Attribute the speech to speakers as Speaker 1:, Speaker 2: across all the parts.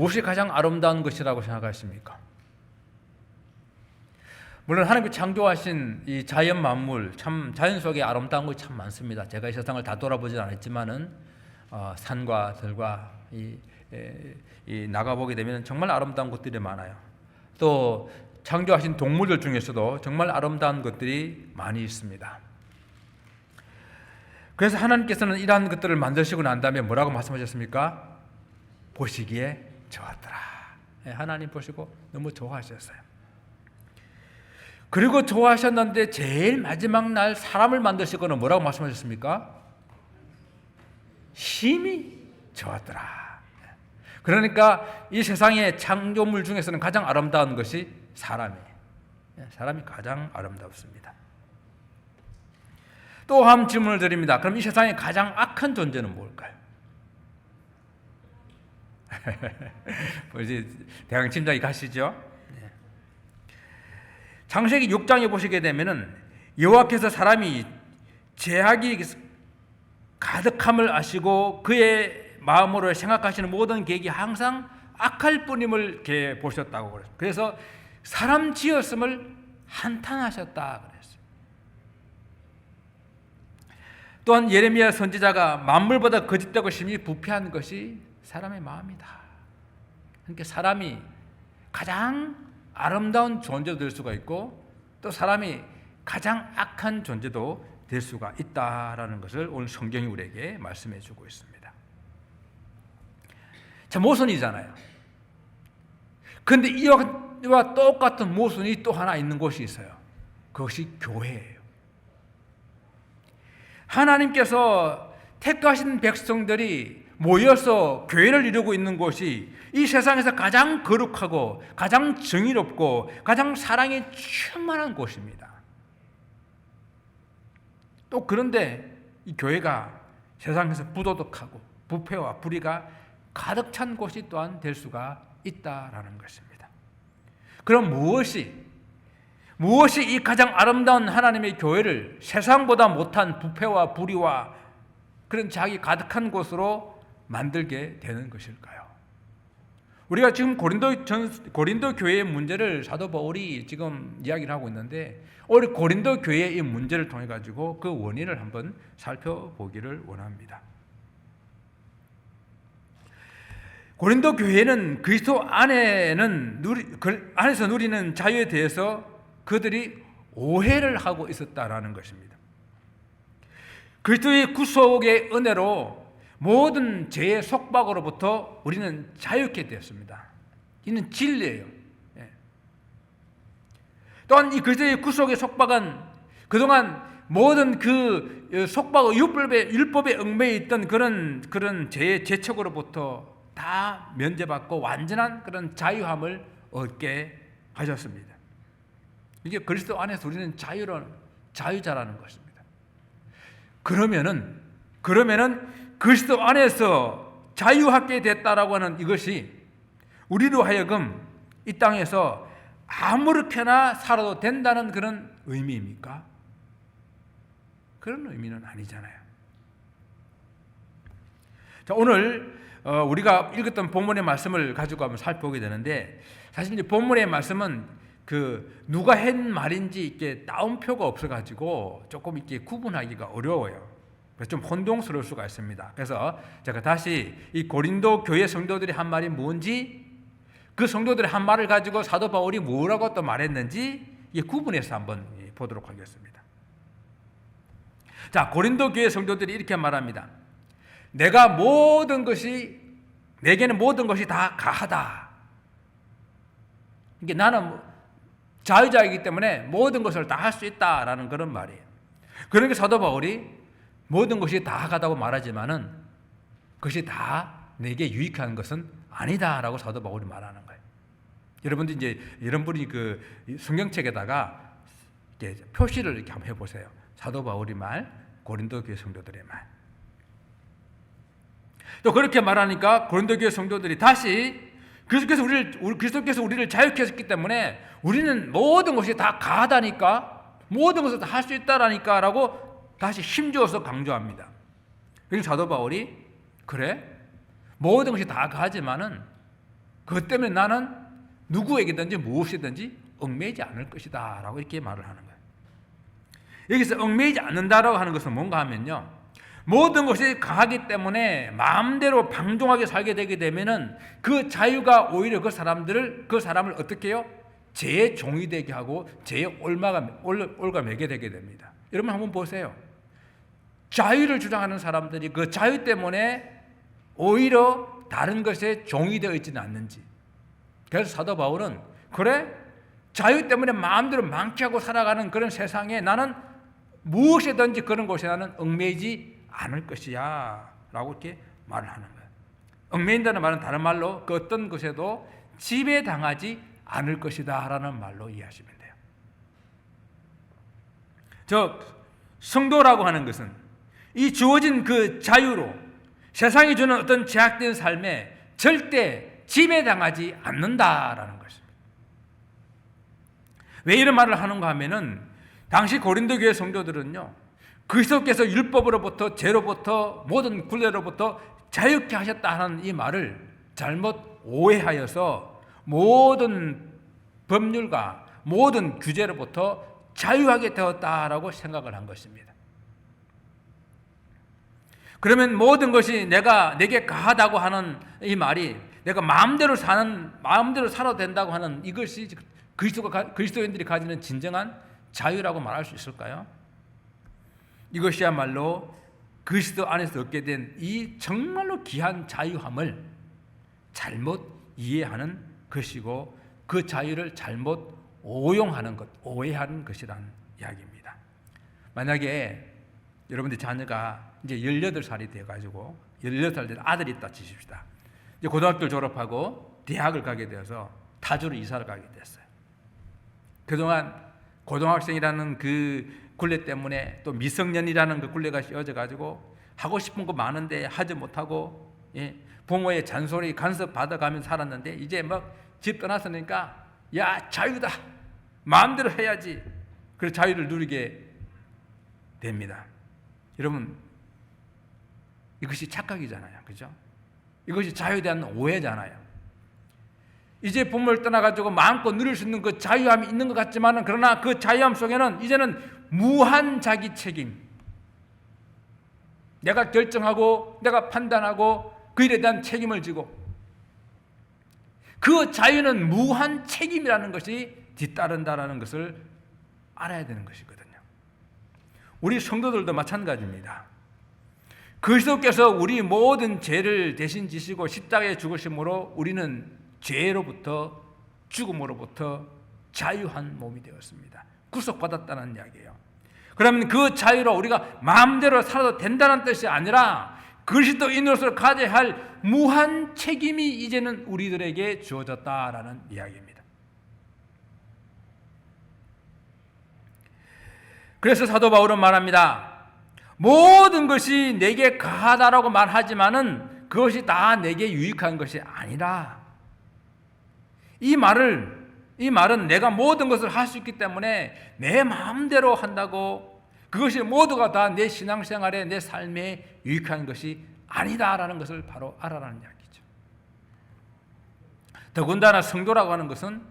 Speaker 1: 무엇이 가장 아름다운 것이라고 생각하십니까? 물론 하나님께 창조하신 이 자연 만물, 참 자연 속에 아름다운 것이 참 많습니다. 제가 이 세상을 다 돌아보진 않았지만은 산과 들과 이 나가보게 되면 정말 아름다운 것들이 많아요. 또 창조하신 동물들 중에서도 정말 아름다운 것들이 많이 있습니다. 그래서 하나님께서는 이러한 것들을 만드시고 난 다음에 뭐라고 말씀하셨습니까? 보시기에 좋았더라. 하나님 보시고 너무 좋아하셨어요. 그리고 좋아하셨는데 제일 마지막 날 사람을 만드시고는 뭐라고 말씀하셨습니까? 심히 좋았더라. 그러니까 이 세상의 창조물 중에서는 가장 아름다운 것이 사람이에요. 사람이 가장 아름답습니다. 또 한 질문을 드립니다. 그럼 이 세상에 가장 악한 존재는 뭘까요? 이제 대강 짐작이 가시죠? 창세기 6장에 보시게 되면은 여호와께서 사람이 죄악이 가득함을 아시고 그의 마음으로 생각하시는 모든 계획이 항상 악할 뿐임을 이렇게 보셨다고 그랬어요. 그래서 사람 지었음을 한탄하셨다 그랬어요. 또한 예레미야 선지자가 만물보다 거짓되고 심히 부패한 것이 사람의 마음이다. 그러니까 사람이 가장 아름다운 존재도 될 수가 있고 또 사람이 가장 악한 존재도 될 수가 있다라는 것을 오늘 성경이 우리에게 말씀해 주고 있습니다. 자, 모순이잖아요. 그런데 이와 똑같은 모순이 또 하나 있는 곳이 있어요. 그것이 교회예요. 하나님께서 택하신 백성들이 모여서 교회를 이루고 있는 곳이 이 세상에서 가장 거룩하고 가장 정의롭고 가장 사랑에 충만한 곳입니다. 또 그런데 이 교회가 세상에서 부도덕하고 부패와 불의가 가득 찬 곳이 또한 될 수가 있다라는 것입니다. 그럼 무엇이 이 가장 아름다운 하나님의 교회를 세상보다 못한 부패와 불의와 그런 자기 가득한 곳으로 만들게 되는 것일까요? 우리가 지금 고린도 교회의 문제를 사도 바울이 지금 이야기를 하고 있는데 우리 고린도 교회의 이 문제를 통해 가지고 그 원인을 한번 살펴보기를 원합니다. 고린도 교회는 그리스도 안에서 누리는 자유에 대해서 그들이 오해를 하고 있었다라는 것입니다. 그리스도의 구속의 은혜로 모든 죄의 속박으로부터 우리는 자유케 되었습니다. 이는 진리예요. 또한 이 그리스도의 구속의 속박은 그동안 모든 그 속박의 율법에 얽매여 있던 그런 죄의 죄척으로부터 다 면제받고 완전한 그런 자유함을 얻게 하셨습니다. 이게 그리스도 안에서 우리는 자유자라는 것입니다. 그러면은 그리스도 안에서 자유하게 됐다라고 하는 이것이 우리로 하여금 이 땅에서 아무렇게나 살아도 된다는 그런 의미입니까? 그런 의미는 아니잖아요. 자, 오늘 우리가 읽었던 본문의 말씀을 가지고 한번 살펴보게 되는데 사실 이제 본문의 말씀은 그 누가 한 말인지 이렇게 따옴표가 없어가지고 조금 이렇게 구분하기가 어려워요. 그래서 좀 혼동스러울 수가 있습니다. 그래서 제가 다시 이 고린도 교회 성도들이 한 말이 뭔지 그 성도들의 한 말을 가지고 사도 바울이 뭐라고 또 말했는지 구분해서 한번 보도록 하겠습니다. 자, 고린도 교회 성도들이 이렇게 말합니다. 내게는 모든 것이 다 가하다. 이게 나는 자유자이기 때문에 모든 것을 다 할 수 있다라는 그런 말이에요. 그러니까 사도 바울이 모든 것이 다 가다고 말하지만은 그것이 다 내게 유익한 것은 아니다라고 사도 바울이 말하는 거예요. 여러분들이 그 성경책에다가 이렇게 표시를 이렇게 한번 해보세요. 사도 바울이 말, 고린도 교회 성도들의 말. 또 그렇게 말하니까 고린도 교회 성도들이 다시 그리스도께서 우리를 자유케 하셨기 때문에 우리는 모든 것이 다 가하다니까, 모든 것을 다 할 수 있다라니까라고 다시 힘주어서 강조합니다. 그래서 사도 바울이 그래 모든 것이 다 가하지만은 그것 때문에 나는 누구에게든지 무엇이든지 얽매이지 않을 것이다 라고 이렇게 말을 하는 거예요. 여기서 얽매이지 않는다라고 하는 것은 뭔가 하면요, 모든 것이 강하기 때문에 마음대로 방종하게 살게 되게 되면은 그 자유가 오히려 그 사람을 어떻게 해요? 죄의 종이 되게 하고 죄의 올가매게 되게 됩니다. 여러분 한번 보세요. 자유를 주장하는 사람들이 그 자유 때문에 오히려 다른 것에 종이 되어 있지는 않는지. 그래서 사도 바울은 그래? 자유 때문에 마음대로 망치하고 살아가는 그런 세상에 나는 무엇이든지 그런 곳에 나는 얽매이지 않을 것이야 라고 이렇게 말을 하는 거예요. 얽매인다는 말은 다른 말로 그 어떤 것에도 지배당하지 않을 것이다 라는 말로 이해하시면 돼요. 성도라고 하는 것은 이 주어진 그 자유로 세상이 주는 어떤 제약된 삶에 절대 지배당하지 않는다라는 것입니다. 왜 이런 말을 하는가 하면은 당시 고린도 교회 성도들은요, 그리스도께서 율법으로부터 죄로부터 모든 굴레로부터 자유케 하셨다 하는 이 말을 잘못 오해하여서 모든 법률과 모든 규제로부터 자유하게 되었다라고 생각을 한 것입니다. 그러면 모든 것이 내게 가하다고 하는 이 말이 내가 마음대로 살아도 된다고 하는 이것이 그리스도인들이 가지는 진정한 자유라고 말할 수 있을까요? 이것이야말로 그리스도 안에서 얻게 된 이 정말로 귀한 자유함을 잘못 이해하는 것이고 그 자유를 잘못 오용하는 것, 오해하는 것이라는 이야기입니다. 만약에 여러분들 자녀가 이제 18살이 돼가지고 18살 된 아들이 있다 치십시다. 이제 고등학교를 졸업하고 대학을 가게 되어서 타주로 이사를 가게 됐어요. 그동안 고등학생이라는 그 굴레 때문에 또 미성년이라는 그 굴레가 씌워져 가지고 하고 싶은 거 많은데 하지 못하고, 부모의 잔소리 간섭 받아가면서 살았는데 이제 막 집 떠났으니까 야, 자유다, 마음대로 해야지, 그래서 자유를 누리게 됩니다. 여러분, 이것이 착각이잖아요, 그죠? 이것이 자유에 대한 오해잖아요. 이제 부모를 떠나가지고 마음껏 누릴 수 있는 그 자유함이 있는 것 같지만은, 그러나 그 자유함 속에는 이제는 무한 자기 책임, 내가 결정하고 내가 판단하고 그 일에 대한 책임을 지고, 그 자유는 무한 책임이라는 것이 뒤따른다라는 것을 알아야 되는 것이거든요. 우리 성도들도 마찬가지입니다. 그리스도께서 우리 모든 죄를 대신 지시고 십자가에 죽으심으로 우리는 죄로부터 죽음으로부터 자유한 몸이 되었습니다. 구속받았다는 이야기예요. 그러면 그 자유로 우리가 마음대로 살아도 된다는 뜻이 아니라 그리스도인으로서 가져야 할 무한 책임이 이제는 우리들에게 주어졌다라는 이야기입니다. 그래서 사도 바울은 말합니다. 모든 것이 내게 가하다라고 말하지만은 그것이 다 내게 유익한 것이 아니라, 이 말은 내가 모든 것을 할 수 있기 때문에 내 마음대로 한다고 그것이 모두가 다 내 신앙생활에 내 삶에 유익한 것이 아니다라는 것을 바로 알아라는 이야기죠. 더군다나 성도라고 하는 것은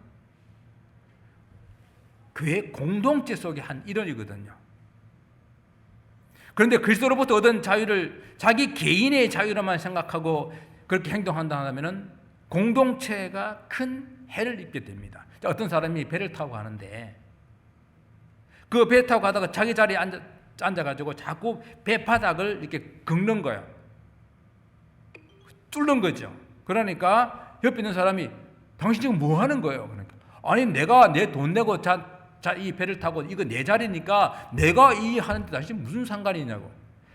Speaker 1: 교회 공동체 속의 한 일원이거든요. 그런데 그리스도로부터 얻은 자유를 자기 개인의 자유로만 생각하고 그렇게 행동한다 하면 공동체가 큰 해를 입게 됩니다. 어떤 사람이 배를 타고 가는데 그 배 타고 가다가 자기 자리에 앉아가지고 자꾸 배 바닥을 이렇게 긁는 거예요. 뚫는 거죠. 그러니까 옆에 있는 사람이 당신 지금 뭐 하는 거예요? 그러니까 아니, 내가 내 돈 내고 이 배를 타고 이거 내 자리니까 내가 이 하는데 당신 무슨 상관이 있냐고.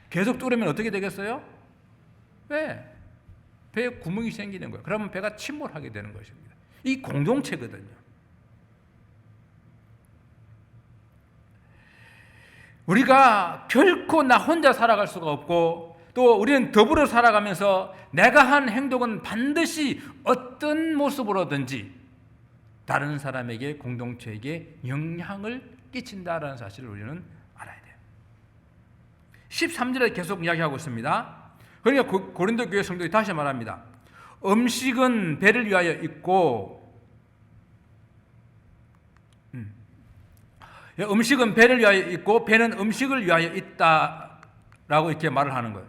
Speaker 1: 계속 뚫으면 어떻게 되겠어요? 왜? 배에 구멍이 생기는 거예요. 그러면 배가 침몰하게 되는 것입니다. 이 공동체거든요. 우리가 결코 나 혼자 살아갈 수가 없고, 또 우리는 더불어 살아가면서 내가 한 행동은 반드시 어떤 모습으로든지 다른 사람에게, 공동체에게 영향을 끼친다라는 사실을 우리는 알아야 돼요. 13절에 계속 이야기하고 있습니다. 그러니까 고린도 교회 성도들이 다시 말합니다. 음식은 배를 위하여 있고 음식은 배를 위하여 있고 배는 음식을 위하여 있다라고 이렇게 말을 하는 거예요.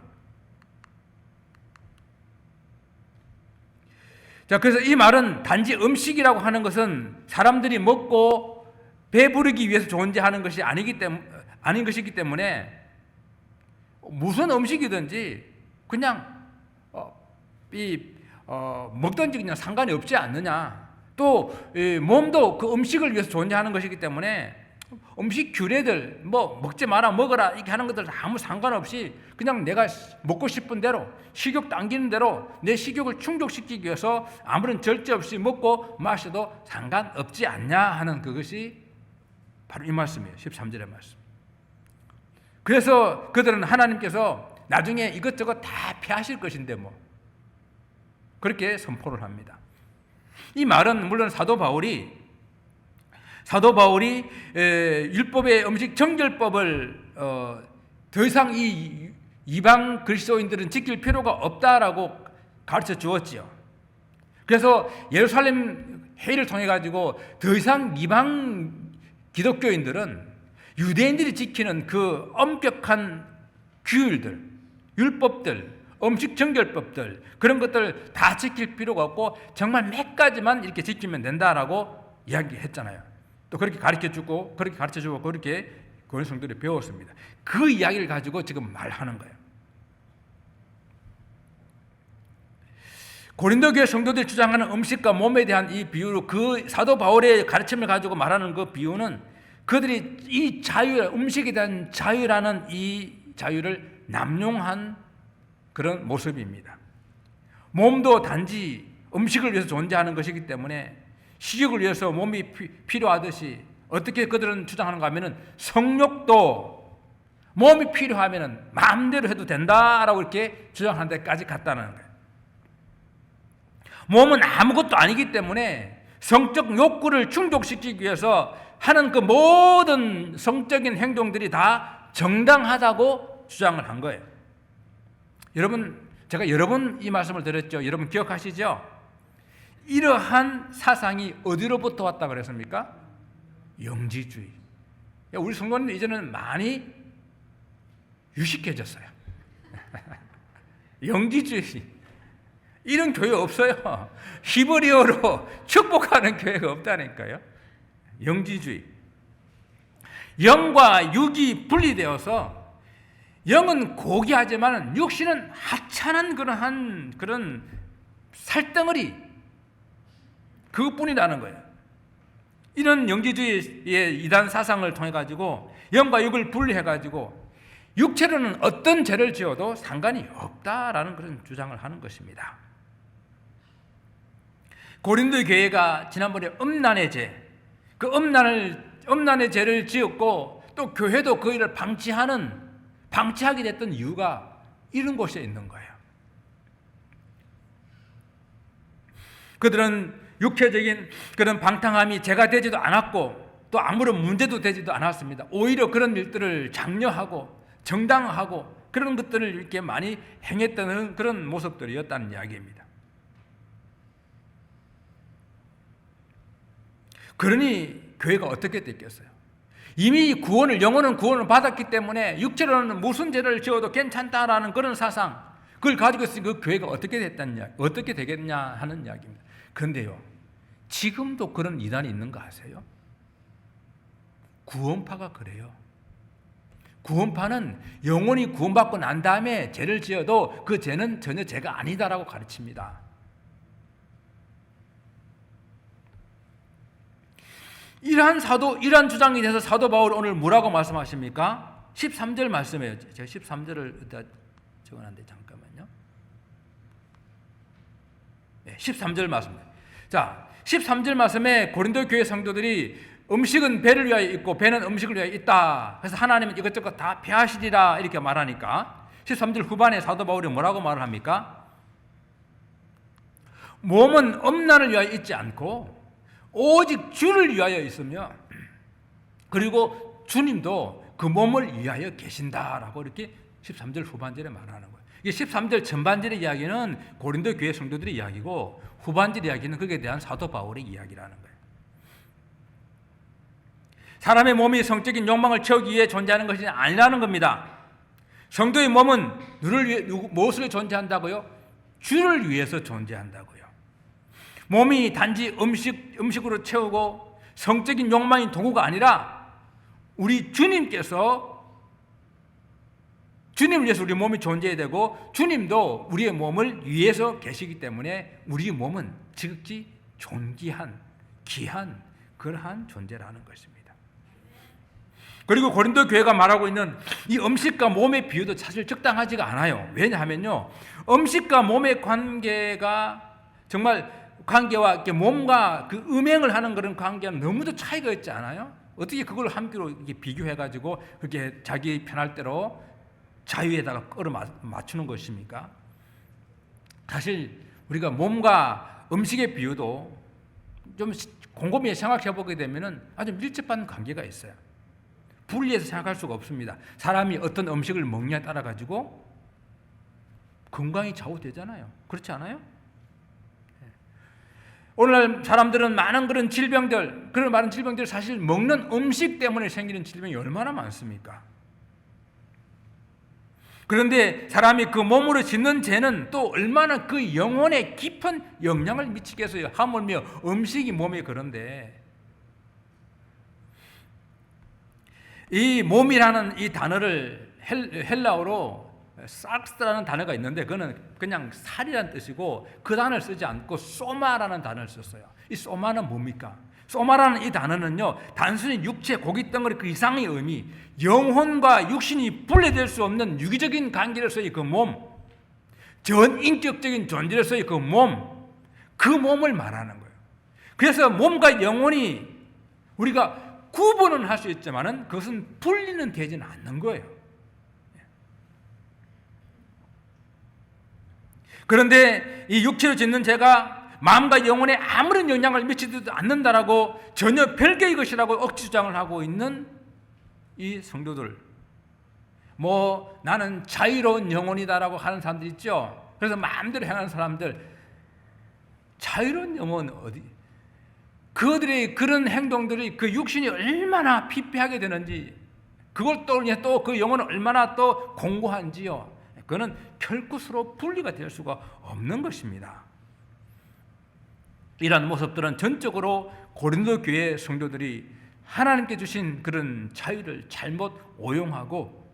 Speaker 1: 자, 그래서 이 말은 단지 음식이라고 하는 것은 사람들이 먹고 배부르기 위해서 존재하는 것이 아닌 것이기 때문에 무슨 음식이든지 그냥 먹든지 그냥 상관이 없지 않느냐. 또 몸도 그 음식을 위해서 존재하는 것이기 때문에 음식 규례들 뭐 먹지 마라 먹어라 이렇게 하는 것들 아무 상관없이 그냥 내가 먹고 싶은 대로 식욕 당기는 대로 내 식욕을 충족시키기 위해서 아무런 절제 없이 먹고 마셔도 상관없지 않냐 하는 그것이 바로 이 말씀이에요. 13절의 말씀. 그래서 그들은 하나님께서 나중에 이것저것 다 폐하실 것인데 뭐 그렇게 선포를 합니다. 이 말은 물론 사도 바울이 율법의 음식 정결법을 더 이상 이 이방 그리스도인들은 지킬 필요가 없다라고 가르쳐 주었지요. 그래서 예루살렘 회의를 통해 가지고 더 이상 이방 기독교인들은 유대인들이 지키는 그 엄격한 규율들, 율법들, 음식 정결법들 그런 것들 다 지킬 필요가 없고 정말 몇 가지만 이렇게 지키면 된다라고 이야기했잖아요. 또 그렇게 가르쳐주고 그렇게 고린 성도들이 배웠습니다. 그 이야기를 가지고 지금 말하는 거예요. 고린도 교회 성도들이 주장하는 음식과 몸에 대한 이 비유로 그 사도 바울의 가르침을 가지고 말하는 그 비유는 그들이 이 자유, 음식에 대한 자유라는 이 자유를 남용한 그런 모습입니다. 몸도 단지 음식을 위해서 존재하는 것이기 때문에 식욕을 위해서 몸이 필요하듯이 어떻게 그들은 주장하는가 하면은 성욕도 몸이 필요하면은 마음대로 해도 된다라고 이렇게 주장하는 데까지 갔다는 거예요. 몸은 아무것도 아니기 때문에 성적 욕구를 충족시키기 위해서 하는 그 모든 성적인 행동들이 다 정당하다고 주장을 한 거예요. 여러분, 제가 여러 번 이 말씀을 드렸죠. 여러분 기억하시죠? 이러한 사상이 어디로부터 왔다 그랬습니까? 영지주의. 우리 성도님들 이제는 많이 유식해졌어요. 영지주의. 이런 교회 없어요. 히브리어로 축복하는 교회가 없다니까요. 영지주의. 영과 육이 분리되어서 영은 고귀하지만 육신은 하찮은 그런 살덩어리 그것뿐이라는 거예요. 이런 영지주의의 이단 사상을 통해 가지고 영과 육을 분리해 가지고 육체로는 어떤 죄를 지어도 상관이 없다라는 그런 주장을 하는 것입니다. 고린도 교회가 지난번에 음란의 죄, 그 음란의 죄를 지었고 또 교회도 그 일을 방치하게 됐던 이유가 이런 곳에 있는 거예요. 그들은 육체적인 그런 방탕함이 죄가 되지도 않았고 또 아무런 문제도 되지도 않았습니다. 오히려 그런 일들을 장려하고 정당화하고 그런 것들을 이렇게 많이 행했던 그런 모습들이었다는 이야기입니다. 그러니 교회가 어떻게 됐겠어요? 이미 영혼은 구원을 받았기 때문에 육체로는 무슨 죄를 지어도 괜찮다라는 그런 사상, 그걸 가지고 있으니 그 교회가 어떻게 되겠냐 하는 이야기입니다. 그런데요, 지금도 그런 이단이 있는 거 아세요? 구원파가 그래요. 구원파는 영혼이 구원받고 난 다음에 죄를 지어도 그 죄는 전혀 죄가 아니다라고 가르칩니다. 이러한 주장에 대해서 사도 바울이 오늘 뭐라고 말씀하십니까? 13절 말씀이에요. 제가 13절을 일단 적어놨는데 잠깐만요. 네, 13절 말씀입니다. 자, 13절 말씀에 고린도 교회 성도들이 음식은 배를 위하여 있고 배는 음식을 위하여 있다. 그래서 하나님은 이것저것 다 폐하시리라 이렇게 말하니까 13절 후반에 사도 바울이 뭐라고 말을 합니까? 몸은 음란을 위하여 있지 않고 오직 주를 위하여 있으며 그리고 주님도 그 몸을 위하여 계신다라고 이렇게 13절 후반절에 말하는 거예요. 이게 13절 전반절의 이야기는 고린도 교회 성도들의 이야기고 후반절 이야기는 거기에 대한 사도 바울의 이야기라는 거예요. 사람의 몸이 성적인 욕망을 채우기 위해 존재하는 것이 아니라는 겁니다. 성도의 몸은 무엇을 존재한다고요? 주를 위해서 존재한다고요. 몸이 단지 음식으로 채우고 성적인 욕망인 도구가 아니라 우리 주님께서 주님을 위해서 우리 몸이 존재해야 되고 주님도 우리의 몸을 위해서 계시기 때문에 우리 몸은 지극히 존귀한 귀한 그러한 존재라는 것입니다. 그리고 고린도 교회가 말하고 있는 이 음식과 몸의 비유도 사실 적당하지가 않아요. 왜냐하면요, 음식과 몸의 관계가 정말 관계와 이렇게 몸과 그 음행을 하는 그런 관계는 너무도 차이가 있지 않아요? 어떻게 그걸 함께로 이렇게 비교해가지고 그렇게 자기 편할 대로 자유에다가 끌어 맞추는 것입니까? 사실 우리가 몸과 음식의 비유도 좀 곰곰이 생각해 보게 되면은 아주 밀접한 관계가 있어요. 분리해서 생각할 수가 없습니다. 사람이 어떤 음식을 먹냐에 따라 가지고 건강이 좌우되잖아요. 그렇지 않아요? 오늘날 사람들은 많은 그런 질병들 사실 먹는 음식 때문에 생기는 질병이 얼마나 많습니까? 그런데 사람이 그 몸으로 짓는 죄는 또 얼마나 그 영혼에 깊은 영향을 미치겠어요. 하물며 음식이 몸에 그런데 이 몸이라는 이 단어를 헬라어로 삭스라는 단어가 있는데 그거는 그냥 살이라는 뜻이고 그 단어를 쓰지 않고 소마라는 단어를 썼어요. 이 소마는 뭡니까? 소마라는 이 단어는요, 단순히 육체, 고기 덩어리 그 이상의 의미, 영혼과 육신이 분리될 수 없는 유기적인 관계로서의 그 몸, 전인격적인 존재로서의 그 몸, 그 몸을 말하는 거예요. 그래서 몸과 영혼이 우리가 구분은 할 수 있지만은 그것은 분리는 되지는 않는 거예요. 그런데 이 육체로 짓는 죄가 마음과 영혼에 아무런 영향을 미치지도 않는다라고 전혀 별개의 것이라고 억지 주장을 하고 있는 이 성도들, 나는 자유로운 영혼이다라고 하는 사람들 있죠. 그래서 마음대로 행하는 사람들, 자유로운 영혼 어디? 그들의 그런 행동들이 그 육신이 얼마나 피폐하게 되는지, 그걸 또 그 영혼은 얼마나 또 공고한지요. 그거는 결코 서로 분리가 될 수가 없는 것입니다. 이러한 모습들은 전적으로 고린도 교회 성도들이 하나님께 주신 그런 자유를 잘못 오용하고,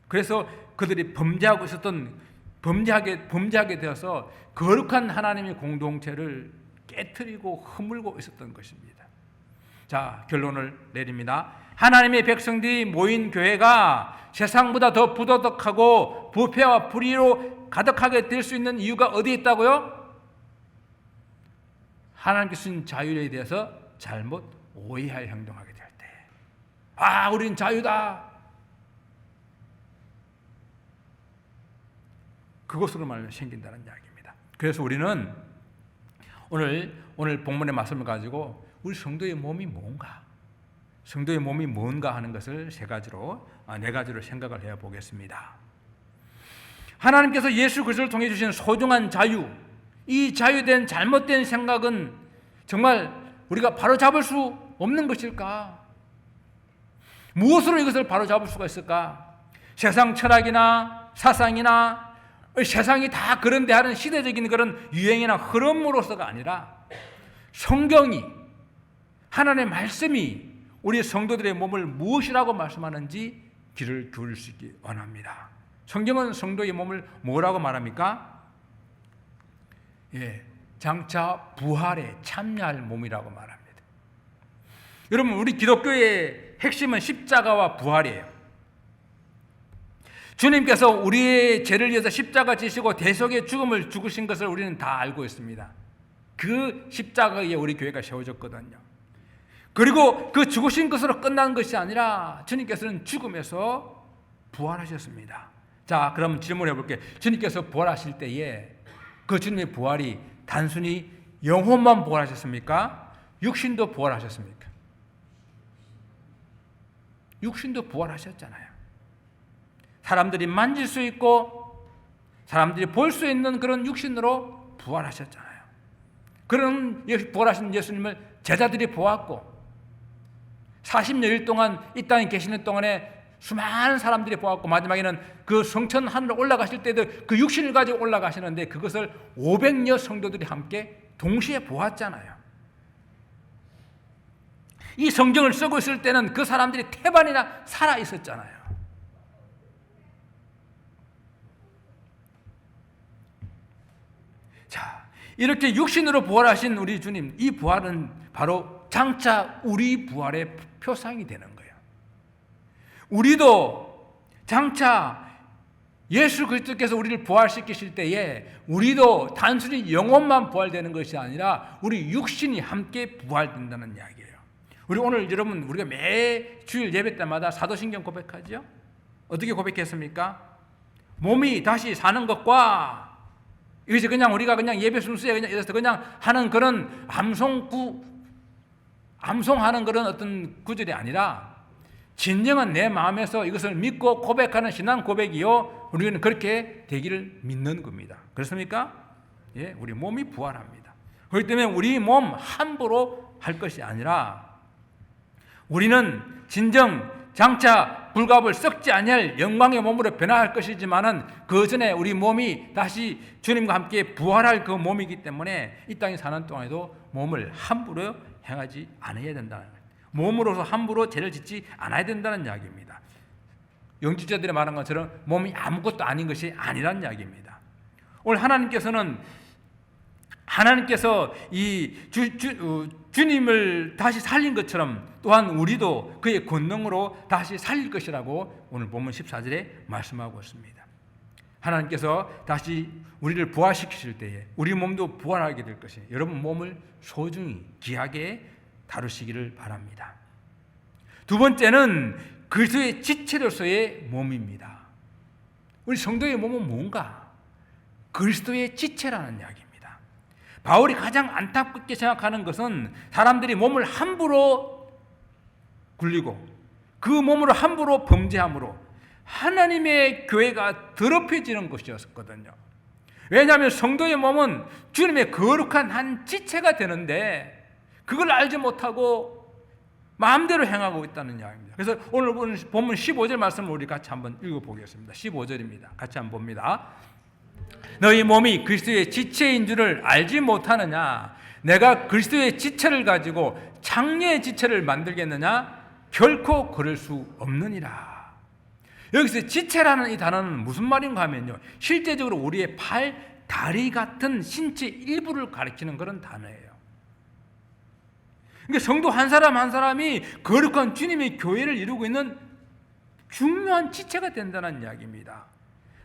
Speaker 1: 그래서 그들이 범죄하게 되어서 거룩한 하나님의 공동체를 깨트리고 허물고 있었던 것입니다. 자, 결론을 내립니다. 하나님의 백성들이 모인 교회가 세상보다 더 부도덕하고 부패와 불의로 가득하게 될 수 있는 이유가 어디에 있다고요? 하나님께서 주신 자유에 대해서 잘못 오해하여 행동하게 될 때, 우린 자유다, 그것으로 말하면 생긴다는 이야기입니다. 그래서 우리는 오늘 본문의 말씀을 가지고 우리 성도의 몸이 뭔가, 성도의 몸이 뭔가 하는 것을 네 가지로 생각을 해 보겠습니다. 하나님께서 예수 그리스도를 통해 주신 소중한 자유, 이 자유된 잘못된 생각은 정말 우리가 바로잡을 수 없는 것일까? 무엇으로 이것을 바로잡을 수가 있을까? 세상 철학이나 사상이나 세상이 다 그런데 하는 시대적인 그런 유행이나 흐름으로서가 아니라 성경이, 하나님의 말씀이 우리 성도들의 몸을 무엇이라고 말씀하는지 귀를 기울일 수 있기 원합니다. 성경은 성도의 몸을 뭐라고 말합니까? 장차 부활에 참여할 몸이라고 말합니다. 여러분, 우리 기독교의 핵심은 십자가와 부활이에요. 주님께서 우리의 죄를 위해서 십자가 지시고 대속의 죽음을 죽으신 것을 우리는 다 알고 있습니다. 그 십자가에 우리 교회가 세워졌거든요. 그리고 그 죽으신 것으로 끝난 것이 아니라 주님께서는 죽음에서 부활하셨습니다. 자, 그럼 질문해 볼게요. 주님께서 부활하실 때에 그 주님의 부활이 단순히 영혼만 부활하셨습니까? 육신도 부활하셨습니까? 육신도 부활하셨잖아요. 사람들이 만질 수 있고 사람들이 볼 수 있는 그런 육신으로 부활하셨잖아요. 그런 부활하신 예수님을 제자들이 보았고 40여일 동안 이 땅에 계시는 동안에 수많은 사람들이 보았고 마지막에는 그 성천 하늘로 올라가실 때도 그 육신을 가지고 올라가시는데 그것을 500여 성도들이 함께 동시에 보았잖아요. 이 성경을 쓰고 있을 때는 그 사람들이 태반이나 살아 있었잖아요. 자, 이렇게 육신으로 부활하신 우리 주님, 이 부활은 바로 장차 우리 부활의 표상이 되는 거예요. 우리도 장차 예수 그리스도께서 우리를 부활시키실 때에 우리도 단순히 영혼만 부활되는 것이 아니라 우리 육신이 함께 부활된다는 이야기예요. 우리 오늘 여러분 우리가 매 주일 예배 때마다 사도신경 고백하죠. 어떻게 고백했습니까? 몸이 다시 사는 것과 이것이 그냥 우리가 그냥 예배 순서에 그냥 이래서 그냥 하는 그런 암송하는 그런 어떤 구절이 아니라 진정한 내 마음에서 이것을 믿고 고백하는 신앙 고백이요. 우리는 그렇게 되기를 믿는 겁니다. 그렇습니까? 예, 우리 몸이 부활합니다. 그렇기 때문에 우리 몸 함부로 할 것이 아니라 우리는 진정 장차 불갑을 썩지 아니할 영광의 몸으로 변화할 것이지만은 그 전에 우리 몸이 다시 주님과 함께 부활할 그 몸이기 때문에 이 땅에 사는 동안에도 몸을 함부로 행하지 않아야 된다는 거예요. 몸으로서 함부로 죄를 짓지 않아야 된다는 이야기입니다. 영지자들이 말한 것처럼 몸이 아무것도 아닌 것이 아니라는 이야기입니다. 오늘 하나님께서 이 주님을 다시 살린 것처럼 또한 우리도 그의 권능으로 다시 살릴 것이라고 오늘 본문 14절에 말씀하고 있습니다. 하나님께서 다시 우리를 부활시키실 때에 우리 몸도 부활하게 될 것이에요. 여러분 몸을 소중히 귀하게 다루시기를 바랍니다. 두 번째는 그리스도의 지체로서의 몸입니다. 우리 성도의 몸은 뭔가? 그리스도의 지체라는 이야기입니다. 바울이 가장 안타깝게 생각하는 것은 사람들이 몸을 함부로 굴리고 그 몸으로 함부로 범죄함으로 하나님의 교회가 더럽혀지는 것이었거든요. 왜냐하면 성도의 몸은 주님의 거룩한 한 지체가 되는데 그걸 알지 못하고 마음대로 행하고 있다는 이야기입니다. 그래서 오늘 본문 15절 말씀을 우리 같이 한번 읽어보겠습니다. 15절입니다. 같이 한번 봅니다. 너희 몸이 그리스도의 지체인 줄을 알지 못하느냐? 내가 그리스도의 지체를 가지고 장래의 지체를 만들겠느냐? 결코 그럴 수 없느니라. 여기서 지체라는 이 단어는 무슨 말인가 하면요, 실제적으로 우리의 팔, 다리 같은 신체 일부를 가리키는 그런 단어예요. 그러니까 성도 한 사람 한 사람이 거룩한 주님의 교회를 이루고 있는 중요한 지체가 된다는 이야기입니다.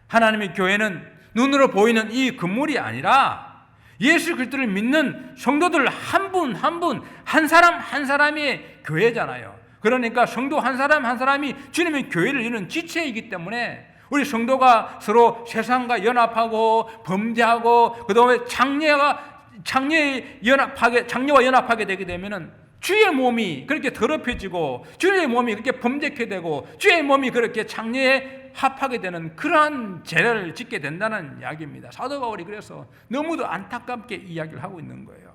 Speaker 1: 하나님의 교회는 눈으로 보이는 이 건물이 아니라 예수 그리스도를 믿는 성도들 한 분 한 분, 한 사람 한 사람의 교회잖아요. 그러니까 성도 한 사람 한 사람이 주님의 교회를 이루는 지체이기 때문에 우리 성도가 서로 세상과 연합하고 범죄하고 그다음에 장녀와 연합하게 되게 되면은 주의 몸이 그렇게 더럽혀지고 주의 몸이 그렇게 범죄케 되고 주의 몸이 그렇게 장녀에 합하게 되는 그러한 죄를 짓게 된다는 이야기입니다. 사도 바울이 그래서 너무도 안타깝게 이야기를 하고 있는 거예요.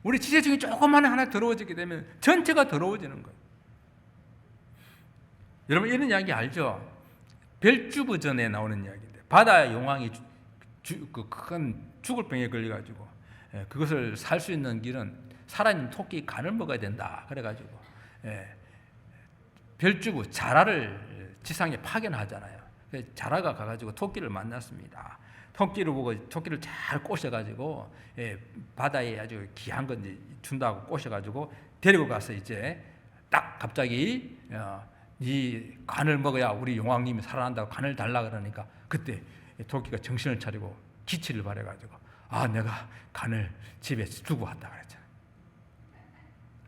Speaker 1: 우리 지체 중에 조그만 하나 더러워지게 되면 전체가 더러워지는 거예요. 여러분 이런 이야기 알죠? 벨주부전에 나오는 이야기인데 바다의 용왕이 큰 죽을 병에 걸려가지고 그것을 살 수 있는 길은 살아있는 토끼 간을 먹어야 된다. 그래가지고 벨주부 자라를 지상에 파견하잖아요. 자라가 가가지고 토끼를 만났습니다. 토끼를 보고 토끼를 잘 꼬셔가지고 바다에 아주 귀한 건 준다고 꼬셔가지고 데리고 가서 이제 딱 갑자기 이 간을 먹어야 우리 용왕님이 살아난다고 간을 달라 그러니까 그때 토끼가 정신을 차리고 기치를 발해가지고 내가 간을 집에 두고 왔다 그랬잖아.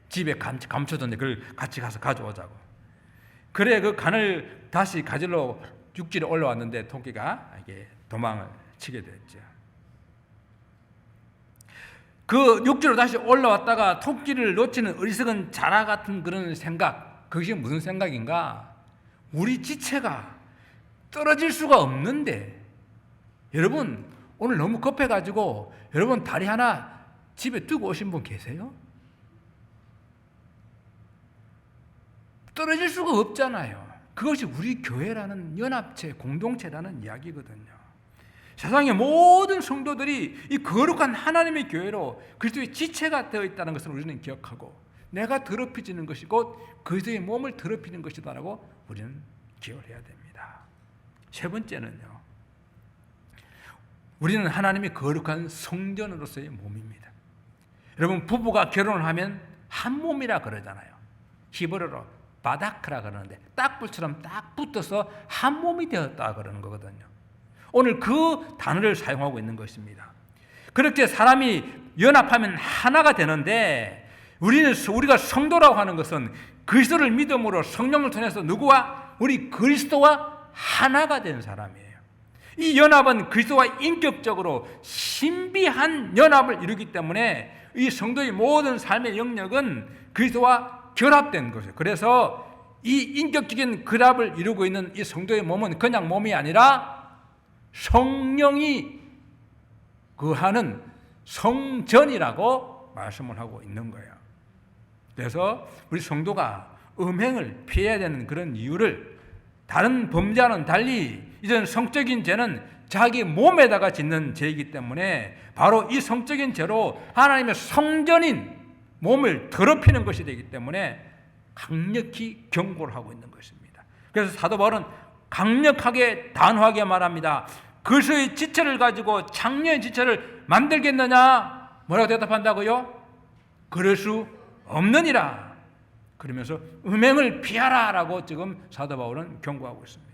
Speaker 1: 집에 감춰뒀는데 그걸 같이 가서 가져오자고. 그래 그 간을 다시 가지러 육지에 올라왔는데 토끼가 이게 도망을 치게 됐죠. 그 육지로 다시 올라왔다가 토끼를 놓치는 어리석은 자라 같은 그런 생각, 그것이 무슨 생각인가? 우리 지체가 떨어질 수가 없는데, 여러분 오늘 너무 급해가지고 여러분 다리 하나 집에 두고 오신 분 계세요? 떨어질 수가 없잖아요. 그것이 우리 교회라는 연합체, 공동체라는 이야기거든요. 세상의 모든 성도들이 이 거룩한 하나님의 교회로 그리스도의 지체가 되어 있다는 것을 우리는 기억하고, 내가 더럽혀지는 것이 곧 그리스도의 몸을 더럽히는 것이다라고 우리는 기억을 해야 됩니다. 세 번째는요, 우리는 하나님의 거룩한 성전으로서의 몸입니다. 여러분, 부부가 결혼을 하면 한 몸이라 그러잖아요. 히브리어로 바다크라 그러는데 딱불처럼 딱 붙어서 한 몸이 되었다 그러는 거거든요. 오늘 그 단어를 사용하고 있는 것입니다. 그렇게 사람이 연합하면 하나가 되는데, 우리가 성도라고 하는 것은 그리스도를 믿음으로 성령을 통해서 누구와? 우리 그리스도와 하나가 된 사람이에요. 이 연합은 그리스도와 인격적으로 신비한 연합을 이루기 때문에 이 성도의 모든 삶의 영역은 그리스도와 결합된 것이에요. 그래서 이 인격적인 결합을 이루고 있는 이 성도의 몸은 그냥 몸이 아니라 성령이 거하는 성전이라고 말씀을 하고 있는 거예요. 그래서 우리 성도가 음행을 피해야 되는 그런 이유를, 다른 범죄와는 달리 이런 성적인 죄는 자기 몸에다가 짓는 죄이기 때문에 바로 이 성적인 죄로 하나님의 성전인 몸을 더럽히는 것이 되기 때문에 강력히 경고를 하고 있는 것입니다. 그래서 사도 바울은 강력하게 단호하게 말합니다. 그리스도의 지체를 가지고 장녀의 지체를 만들겠느냐? 뭐라고 대답한다고요? 그럴 수 없느니라. 그러면서 음행을 피하라 라고 지금 사도 바울은 경고하고 있습니다.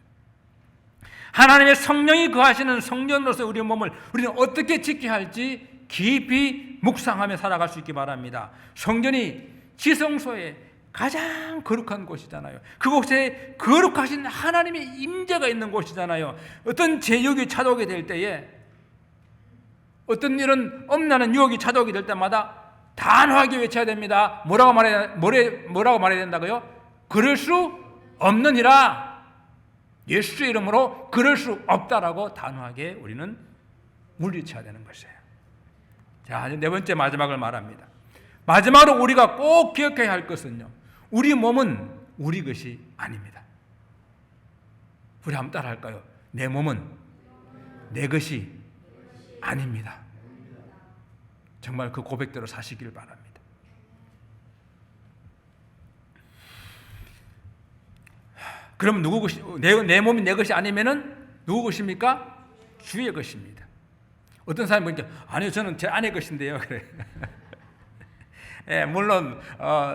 Speaker 1: 하나님의 성령이 거하시는 성전으로서 우리의 몸을 우리는 어떻게 지켜야 할지 깊이 묵상하며 살아갈 수 있기 바랍니다. 성전이 지성소의 가장 거룩한 곳이잖아요. 그곳에 거룩하신 하나님의 임재가 있는 곳이잖아요. 어떤 제육이 찾아오게 될 때에, 어떤 이런 엄나는 유혹이 찾아오게 될 때마다 단호하게 외쳐야 됩니다. 뭐라고 말해야 된다고요? 그럴 수 없느니라. 예수의 이름으로 그럴 수 없다라고 단호하게 우리는 물리쳐야 되는 것이에요. 자, 네 번째 마지막을 말합니다. 마지막으로 우리가 꼭 기억해야 할 것은요, 우리 몸은 우리 것이 아닙니다. 우리 한번 따라 할까요? 내 몸은 내 것이 아닙니다. 정말 그 고백대로 사시길 바랍니다. 그럼 누구 것이, 내 몸이 내 것이 아니면은 누구 것입니까? 주의 것입니다. 어떤 사람이 보니까 아니요, 저는 제 아내 것인데요. 그래. 예, 물론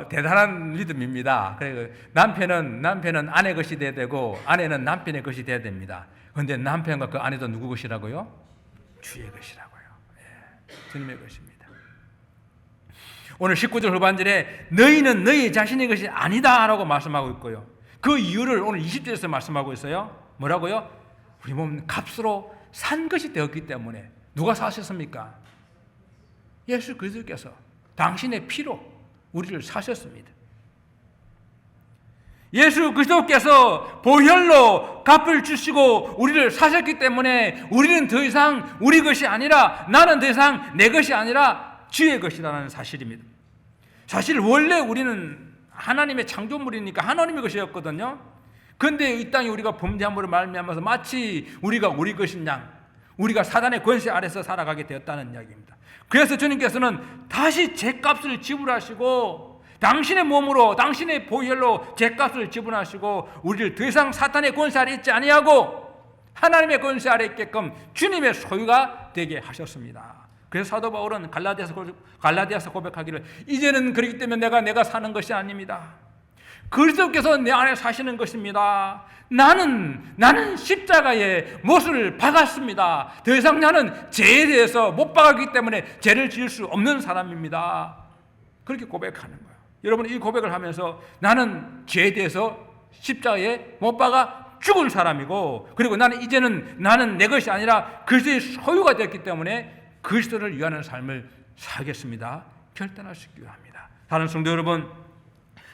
Speaker 1: 대단한 믿음입니다. 그래, 남편은 아내 것이 돼야 되고 아내는 남편의 것이 돼야 됩니다. 그런데 남편과 그 아내도 누구 것이라고요? 주의 것이라고요. 예, 주님의 것입니다. 오늘 19절 후반절에 너희는 너희 자신의 것이 아니다라고 말씀하고 있고요. 그 이유를 오늘 20절에서 말씀하고 있어요. 뭐라고요? 우리 몸은 값으로 산 것이 되었기 때문에. 누가 사셨습니까? 예수 그리스도께서 당신의 피로 우리를 사셨습니다. 예수 그리스도께서 보혈로 값을 주시고 우리를 사셨기 때문에 우리는 더 이상 우리 것이 아니라, 나는 더 이상 내 것이 아니라 주의 것이라는 사실입니다. 사실 원래 우리는 하나님의 창조물이니까 하나님의 것이었거든요. 그런데 이 땅에 우리가 범죄함으로 말미암아서 마치 우리가 우리 것인 양, 우리가 사단의 권세 아래서 살아가게 되었다는 이야기입니다. 그래서 주님께서는 다시 죄값을 지불하시고 당신의 몸으로, 당신의 보혈로 죄값을 지불하시고 우리를 더 이상 사탄의 권세 아래 있지 아니하고 하나님의 권세 아래 있게끔 주님의 소유가 되게 하셨습니다. 그래서 사도 바울은 갈라디아서 고백하기를, 이제는 그렇기 때문에 내가 사는 것이 아닙니다. 그리스도께서 내 안에 사시는 것입니다. 나는 십자가에 못을 박았습니다. 더 이상 나는 죄에 대해서 못 박았기 때문에 죄를 지을 수 없는 사람입니다. 그렇게 고백하는 거예요. 여러분, 이 고백을 하면서 나는 죄에 대해서 십자가에 못 박아 죽을 사람이고, 그리고 나는 내 것이 아니라 그리스도의 소유가 됐기 때문에 그리스도를 위하는 삶을 살겠습니다. 결단하시기 바랍니다. 다른 성도 여러분,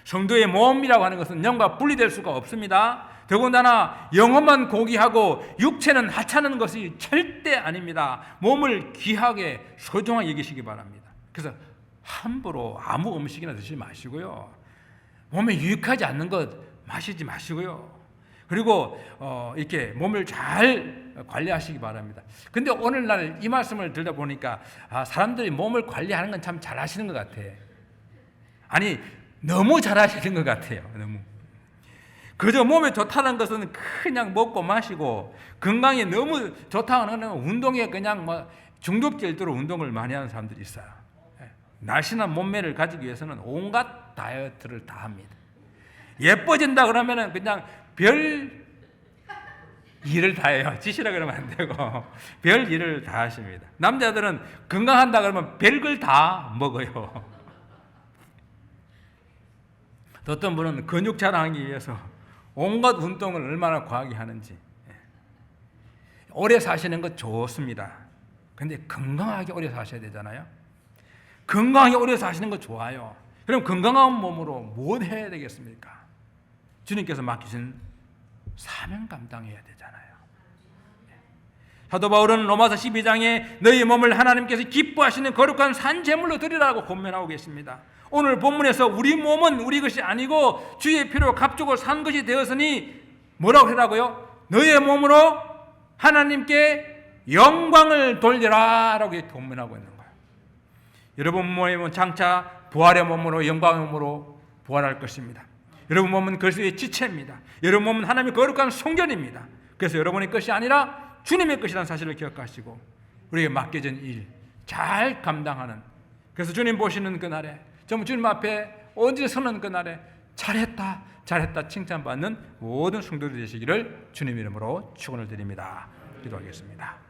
Speaker 1: 성도의 몸이라고 하는 것은 영과 분리될 수가 없습니다. 더군다나 영혼만 고귀하고 육체는 하찮은 것이 절대 아닙니다. 몸을 귀하게 소중하게 여기시기 바랍니다. 그래서 함부로 아무 음식이나 드시지 마시고요. 몸에 유익하지 않는 것 마시지 마시고요. 그리고 이렇게 몸을 잘 관리하시기 바랍니다. 근데 오늘날 이 말씀을 들다 보니까 사람들이 몸을 관리하는 건 참 잘하시는 것 같아. 아니 너무 잘하시는 것 같아요. 너무. 그저 몸에 좋다는 것은 그냥 먹고 마시고 건강에 너무 좋다는 것은 운동에 그냥 뭐 중독될 대로 운동을 많이 하는 사람들이 있어요. 날씬한 몸매를 가지기 위해서는 온갖 다이어트를 다 합니다. 예뻐진다 그러면은 그냥 별 일을 다 해요. 지시라 그러면 안 되고 별 일을 다 하십니다. 남자들은 건강한다 그러면 별걸 다 먹어요. 어떤 분은 근육 자랑하기 위해서 온갖 운동을 얼마나 과하게 하는지. 오래 사시는 것 좋습니다. 근데 건강하게 오래 사셔야 되잖아요. 건강하게 오래 사시는 거 좋아요. 그럼 건강한 몸으로 뭘 해야 되겠습니까? 주님께서 맡기신 사명 감당해야 되잖아요. 사도 바울은 로마서 12장에 너희 몸을 하나님께서 기뻐하시는 거룩한 산제물로 드리라고 권면하고 계십니다. 오늘 본문에서 우리 몸은 우리 것이 아니고 주의 피로 값주고 산 것이 되었으니 뭐라고 하라고요? 너의 몸으로 하나님께 영광을 돌리라 라고 권면하고 있는 거예요. 여러분 몸은 장차 부활의 몸으로 영광의 몸으로 부활할 것입니다. 여러분 몸은 그리스도의 지체입니다. 여러분 몸은 하나님의 거룩한 성전입니다. 그래서 여러분의 것이 아니라 주님의 것이라는 사실을 기억하시고 우리에게 맡겨진 일 잘 감당하는, 그래서 주님 보시는 그날에 정말 주님 앞에 언제 서는 그날에 잘했다 잘했다 칭찬받는 모든 성도들이 되시기를 주님 이름으로 축원을 드립니다. 기도하겠습니다.